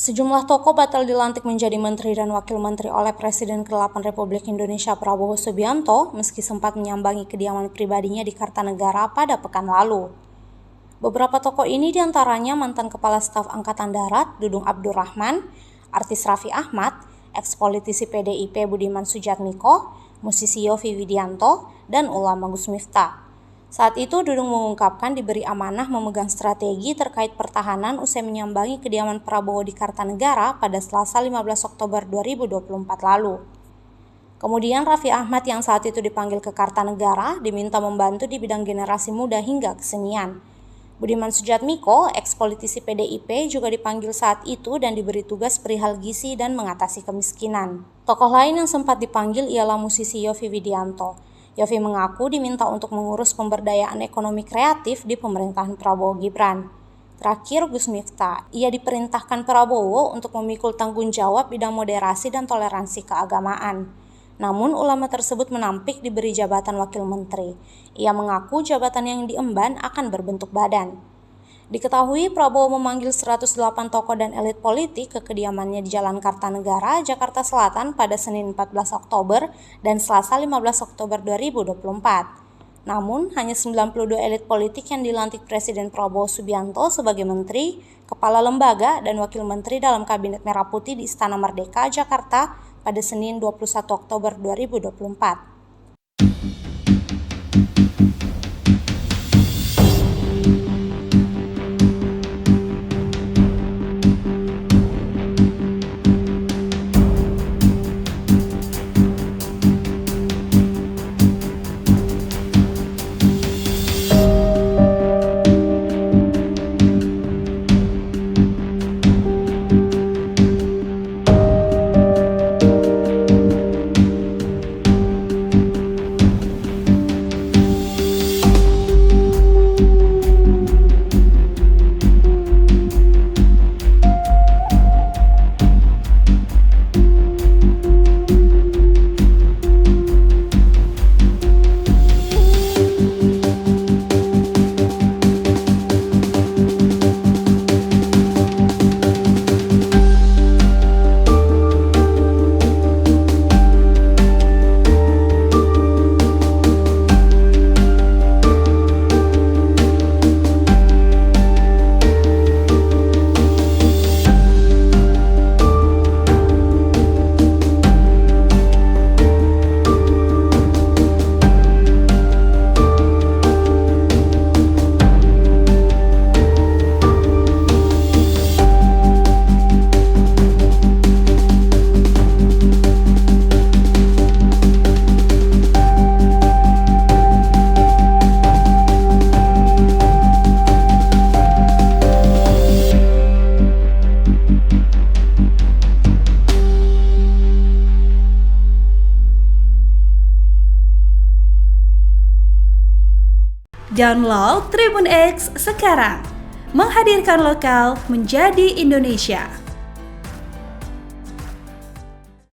Sejumlah tokoh batal dilantik menjadi menteri dan wakil menteri oleh Presiden ke-8 Republik Indonesia Prabowo Subianto meski sempat menyambangi kediaman pribadinya di Kartanegara pada pekan lalu. Beberapa tokoh ini diantaranya mantan Kepala Staf Angkatan Darat Dudung Abdurrahman, artis Raffi Ahmad, eks-politisi PDIP Budiman Sujatmiko, musisi Yovie Widianto, dan ulama Gus Miftah. Saat itu Dudung mengungkapkan diberi amanah memegang strategi terkait pertahanan usai menyambangi kediaman Prabowo di Kartanegara pada Selasa 15 Oktober 2024 lalu. Kemudian Raffi Ahmad yang saat itu dipanggil ke Kartanegara diminta membantu di bidang generasi muda hingga kesenian. Budiman Sujatmiko, eks-politisi PDIP juga dipanggil saat itu dan diberi tugas perihal gizi dan mengatasi kemiskinan. Tokoh lain yang sempat dipanggil ialah musisi Yovie Widianto. Yovie mengaku diminta untuk mengurus pemberdayaan ekonomi kreatif di pemerintahan Prabowo Gibran. Terakhir Gus Miftah, ia diperintahkan Prabowo untuk memikul tanggung jawab bidang moderasi dan toleransi keagamaan. Namun ulama tersebut menampik diberi jabatan wakil menteri. Ia mengaku jabatan yang diemban akan berbentuk badan. Diketahui Prabowo memanggil 108 tokoh dan elit politik ke kediamannya di Jalan Kartanegara, Jakarta Selatan pada Senin 14 Oktober dan Selasa 15 Oktober 2024. Namun, hanya 92 elit politik yang dilantik Presiden Prabowo Subianto sebagai menteri, kepala lembaga, dan wakil menteri dalam Kabinet Merah Putih di Istana Merdeka, Jakarta pada Senin 21 Oktober 2024. Download Tribun X sekarang, menghadirkan lokal menjadi Indonesia.